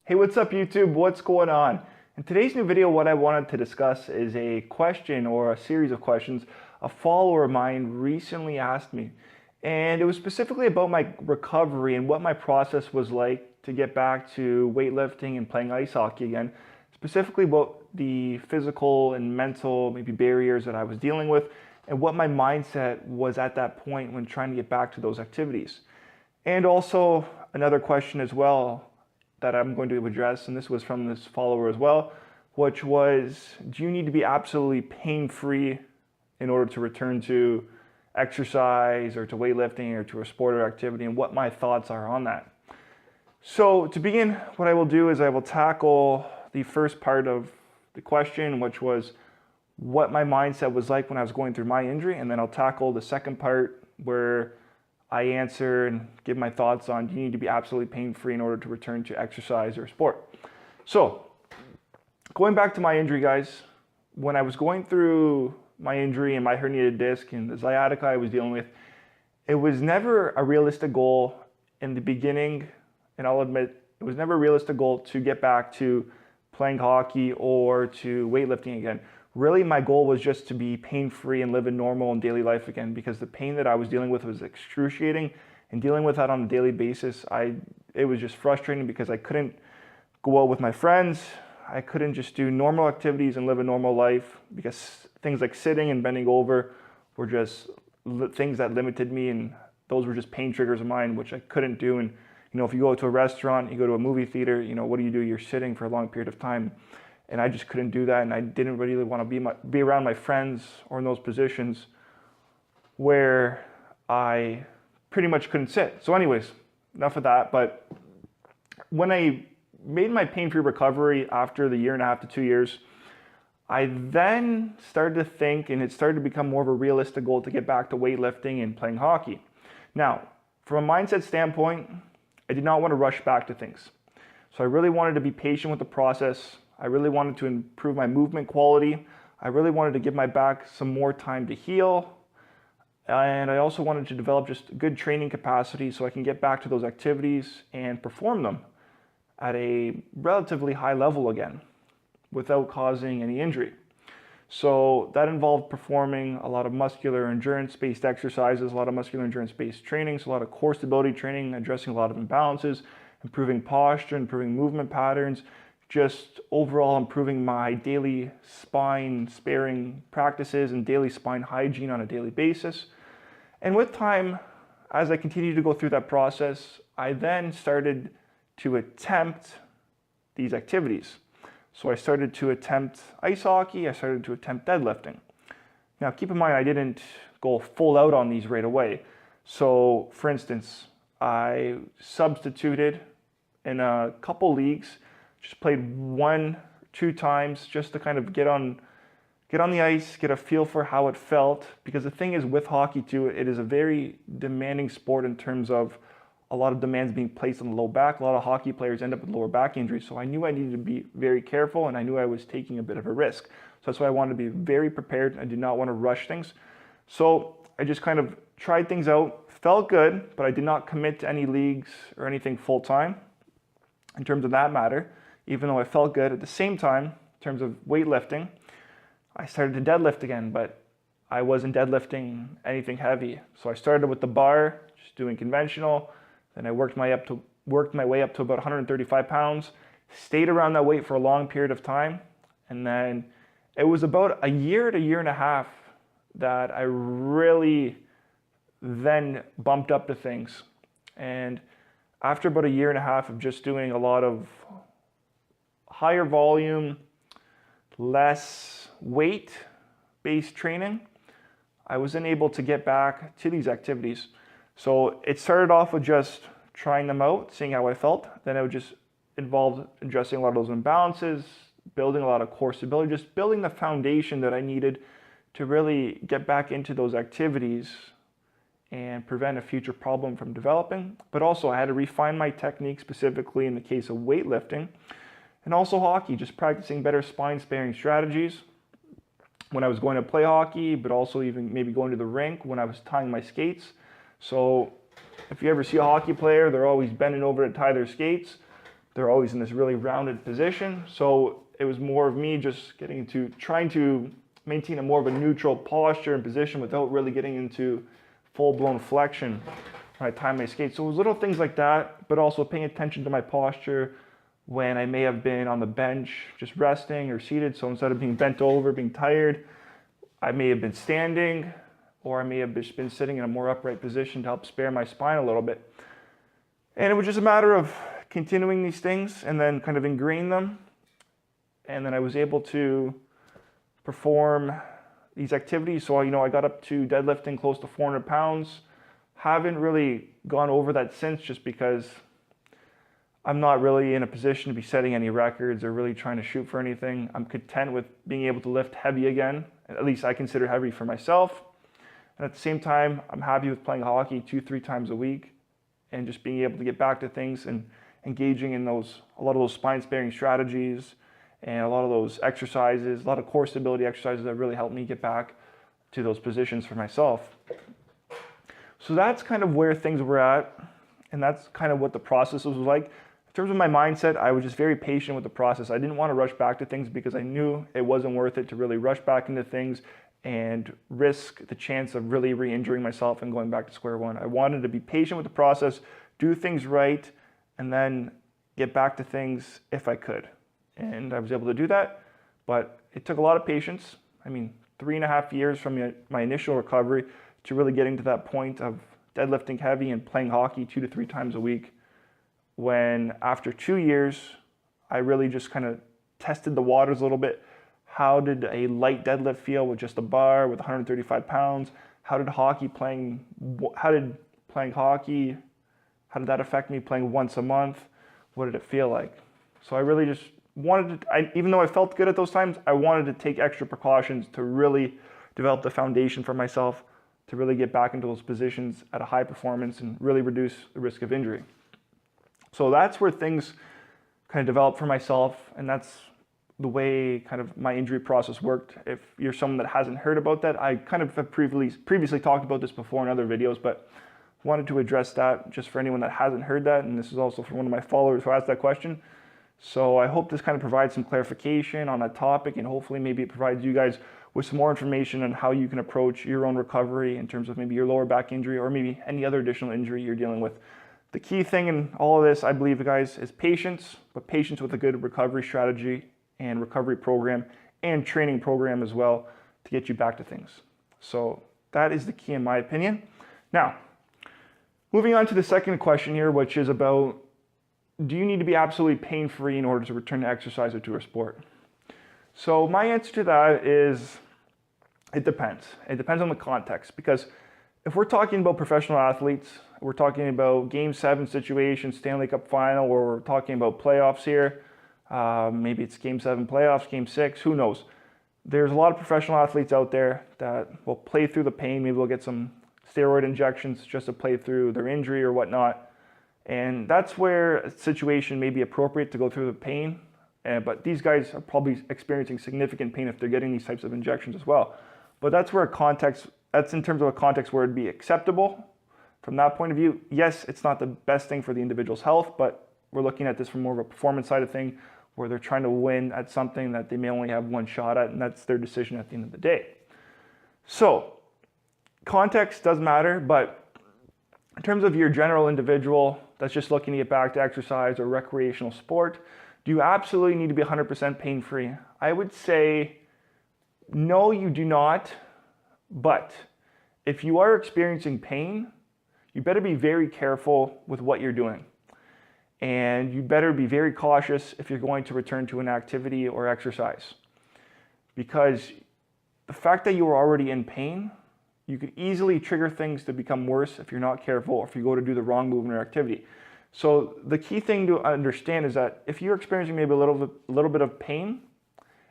Hey, what's up YouTube? What's going on? In today's new video, what I wanted to discuss is a question or a series of questions a follower of mine recently asked me. And it was specifically about my recovery and what my process was like to get back to weightlifting and playing ice hockey again. Specifically about the physical and mental maybe barriers that I was dealing with and what my mindset was at that point when trying to get back to those activities. And also another question as well that I'm going to address, and this was from this follower as well, which was, do you need to be absolutely pain-free in order to return to exercise or to weightlifting or to a sport or activity, and what my thoughts are on that. So to begin, what I will do is I will tackle the first part of the question, which was what my mindset was like when I was going through my injury, and then I'll tackle the second part where I answer and give my thoughts on, do you need to be absolutely pain-free in order to return to exercise or sport? So, going back to my injury, guys, when I was going through my injury and my herniated disc and the sciatica I was dealing with, it was never a realistic goal in the beginning, and I'll admit, it was never a realistic goal to get back to playing hockey or to weightlifting again. Really, my goal was just to be pain-free and live a normal and daily life again, because the pain that I was dealing with was excruciating, and dealing with that on a daily basis, it was just frustrating because I couldn't go out with my friends. I couldn't just do normal activities and live a normal life because things like sitting and bending over were just things that limited me, and those were just pain triggers of mine, which I couldn't do. And if you go to a restaurant, you go to a movie theater, what do? You're sitting for a long period of time. And I just couldn't do that, and I didn't really want to be around my friends or in those positions where I pretty much couldn't sit. So anyways, enough of that. But when I made my pain-free recovery after the 1.5 to 2 years, I then started to think, and it started to become more of a realistic goal to get back to weightlifting and playing hockey. Now, from a mindset standpoint, I did not want to rush back to things. So I really wanted to be patient with the process. I really wanted to improve my movement quality. I really wanted to give my back some more time to heal. And I also wanted to develop just good training capacity so I can get back to those activities and perform them at a relatively high level again without causing any injury. So that involved performing a lot of muscular endurance-based exercises, a lot of muscular endurance-based trainings, a lot of core stability training, addressing a lot of imbalances, improving posture, improving movement patterns, just overall improving my daily spine sparing practices and daily spine hygiene on a daily basis. And with time, as I continued to go through that process, I then started to attempt these activities. So I started to attempt ice hockey, I started to attempt deadlifting. Now keep in mind, I didn't go full out on these right away. So for instance, I substituted in a couple leagues, just played 1-2 times just to kind of get on the ice, get a feel for how it felt. Because the thing is with hockey too, it is a very demanding sport in terms of a lot of demands being placed on the low back. A lot of hockey players end up with lower back injuries. So I knew I needed to be very careful, and I knew I was taking a bit of a risk. So that's why I wanted to be very prepared. I did not want to rush things. So I just kind of tried things out, felt good, but I did not commit to any leagues or anything full time in terms of that matter. Even though I felt good, at the same time, in terms of weightlifting, I started to deadlift again, but I wasn't deadlifting anything heavy. So I started with the bar, just doing conventional. Then I worked my way up to about 135 pounds, stayed around that weight for a long period of time. And then it was about a year to 1.5 years that I really then bumped up to things. And after about a 1.5 years of just doing a lot of higher volume, less weight-based training, I was then able to get back to these activities. So it started off with just trying them out, seeing how I felt. Then it would just involve addressing a lot of those imbalances, building a lot of core stability, just building the foundation that I needed to really get back into those activities and prevent a future problem from developing. But also I had to refine my technique, specifically in the case of weightlifting. And also hockey, just practicing better spine sparing strategies when I was going to play hockey, but also even maybe going to the rink when I was tying my skates. So if you ever see a hockey player, they're always bending over to tie their skates. they're always in this really rounded position. So it was more of me just trying to maintain a more of a neutral posture and position without really getting into full-blown flexion when I time my skate. So it was little things like that, but also paying attention to my posture when I may have been on the bench, just resting or seated. So instead of being bent over, being tired, I may have been standing, or I may have just been sitting in a more upright position to help spare my spine a little bit. And it was just a matter of continuing these things and then kind of ingrain them. And then I was able to perform these activities. So, I got up to deadlifting close to 400 pounds. Haven't really gone over that since, just because I'm not really in a position to be setting any records or really trying to shoot for anything. I'm content with being able to lift heavy again. At least I consider heavy for myself. And at the same time, I'm happy with playing hockey 2-3 times a week and just being able to get back to things and engaging in a lot of those spine sparing strategies and a lot of those exercises, a lot of core stability exercises that really helped me get back to those positions for myself. So that's kind of where things were at, and that's kind of what the process was like. In terms of my mindset, I was just very patient with the process. I didn't want to rush back to things because I knew it wasn't worth it to really rush back into things and risk the chance of really re-injuring myself and going back to square one. I wanted to be patient with the process, do things right, and then get back to things if I could. And I was able to do that, but it took a lot of patience. 3.5 years from my initial recovery to really getting to that point of deadlifting heavy and playing hockey 2 to 3 times a week, when after 2 years, I really just kind of tested the waters a little bit. How did a light deadlift feel with just a bar with 135 pounds? How did playing hockey, how did that affect me playing once a month? What did it feel like? So I really just wanted to, even though I felt good at those times, I wanted to take extra precautions to really develop the foundation for myself to really get back into those positions at a high performance and really reduce the risk of injury. So that's where things kind of developed for myself, and that's the way kind of my injury process worked. If you're someone that hasn't heard about that, I kind of have previously talked about this before in other videos, but wanted to address that just for anyone that hasn't heard that, and this is also for one of my followers who asked that question. So I hope this kind of provides some clarification on that topic, and hopefully maybe it provides you guys with some more information on how you can approach your own recovery in terms of maybe your lower back injury or maybe any other additional injury you're dealing with. The key thing in all of this, I believe, guys, is patience, but patience with a good recovery strategy and recovery program and training program as well to get you back to things. So that is the key in my opinion. Now, moving on to the second question here, which is about, do you need to be absolutely pain-free in order to return to exercise or to a sport? So my answer to that is, it depends. It depends on the context, because if we're talking about professional athletes, we're talking about Game 7 situation, Stanley Cup final, or we're talking about playoffs here, maybe it's Game 7 playoffs, Game 6, who knows? There's a lot of professional athletes out there that will play through the pain. Maybe they'll get some steroid injections just to play through their injury or whatnot. And that's where a situation may be appropriate to go through the pain. But these guys are probably experiencing significant pain if they're getting these types of injections as well. But that's in terms of a context where it'd be acceptable. From that point of view, yes, it's not the best thing for the individual's health, but we're looking at this from more of a performance side of thing, where they're trying to win at something that they may only have one shot at, and that's their decision at the end of the day. So context does matter, but in terms of your general individual that's just looking to get back to exercise or recreational sport, do you absolutely need to be 100% pain-free? I would say no, you do not. But if you are experiencing pain, you better be very careful with what you're doing. And you better be very cautious if you're going to return to an activity or exercise. Because the fact that you are already in pain, you could easily trigger things to become worse if you're not careful or if you go to do the wrong movement or activity. So the key thing to understand is that if you're experiencing maybe a little bit of pain,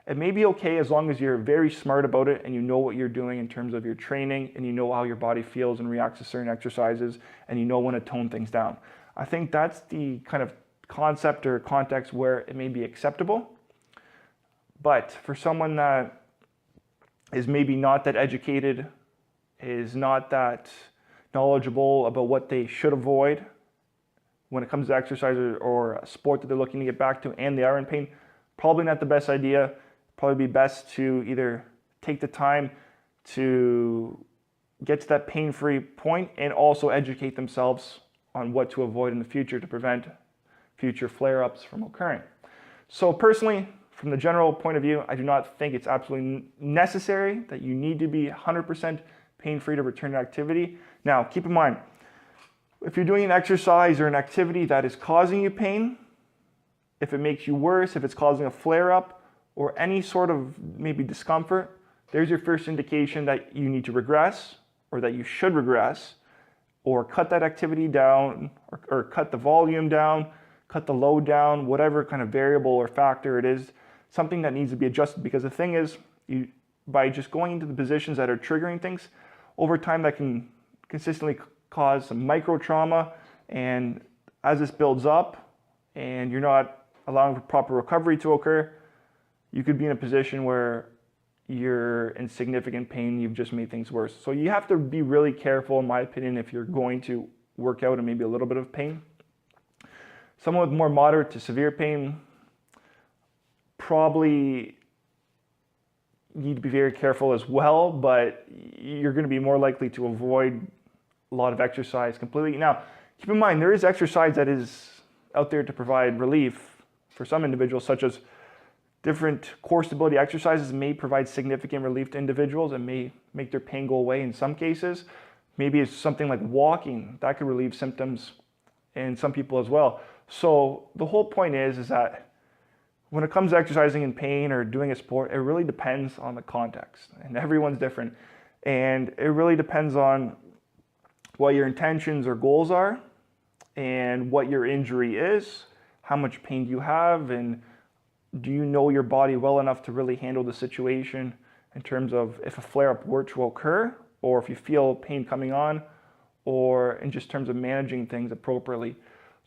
it may be okay as long as you're very smart about it and you know what you're doing in terms of your training and you know how your body feels and reacts to certain exercises and you know when to tone things down. I think that's the kind of concept or context where it may be acceptable. But for someone that is maybe not that educated, is not that knowledgeable about what they should avoid when it comes to exercise or a sport that they're looking to get back to and they are in pain, probably not the best idea. Probably be best to either take the time to get to that pain-free point and also educate themselves on what to avoid in the future to prevent future flare-ups from occurring. So personally, from the general point of view, I do not think it's absolutely necessary that you need to be 100% pain-free to return to activity. Now, keep in mind, if you're doing an exercise or an activity that is causing you pain, if it makes you worse, if it's causing a flare-up or any sort of maybe discomfort, there's your first indication that you need to regress or that you should regress or cut that activity down or cut the volume down, cut the load down, whatever kind of variable or factor it is, something that needs to be adjusted. Because the thing is, by just going into the positions that are triggering things, over time that can consistently cause some micro trauma, and as this builds up and you're not allowing for proper recovery to occur, you could be in a position where you're in significant pain, you've just made things worse. So you have to be really careful, in my opinion, if you're going to work out in maybe a little bit of pain. Someone with more moderate to severe pain probably need to be very careful as well, but you're going to be more likely to avoid a lot of exercise completely. Now, keep in mind, there is exercise that is out there to provide relief for some individuals, such as different core stability exercises may provide significant relief to individuals and may make their pain go away in some cases. Maybe it's something like walking that could relieve symptoms in some people as well. So the whole point is that when it comes to exercising in pain or doing a sport, it really depends on the context, and everyone's different. And it really depends on what your intentions or goals are and what your injury is, how much pain you have, and do you know your body well enough to really handle the situation in terms of if a flare-up were to occur, or if you feel pain coming on, or in just terms of managing things appropriately.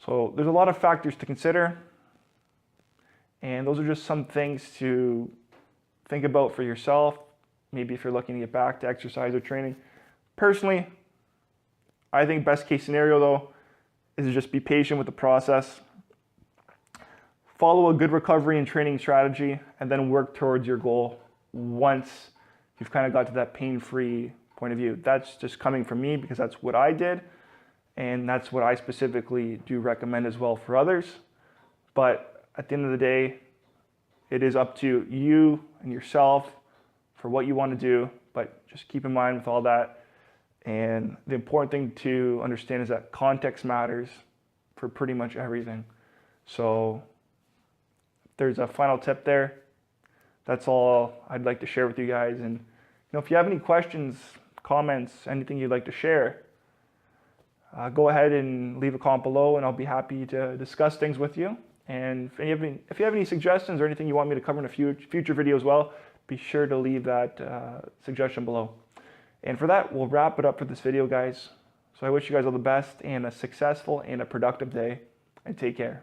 So there's a lot of factors to consider, and those are just some things to think about for yourself, maybe if you're looking to get back to exercise or training. Personally, I think best case scenario though is to just be patient with the process, follow a good recovery and training strategy, and then work towards your goal once you've kind of got to that pain-free point of view. That's just coming from me because that's what I did, and that's what I specifically do recommend as well for others. But at the end of the day, it is up to you and yourself for what you want to do, but just keep in mind with all that. And the important thing to understand is that context matters for pretty much everything. So there's a final tip there. That's all I'd like to share with you guys. And if you have any questions, comments, anything you'd like to share, go ahead and leave a comment below, and I'll be happy to discuss things with you. And if you have any suggestions or anything you want me to cover in a future video as well, be sure to leave that suggestion below. And for that, we'll wrap it up for this video, guys. So I wish you guys all the best and a successful and a productive day, and take care.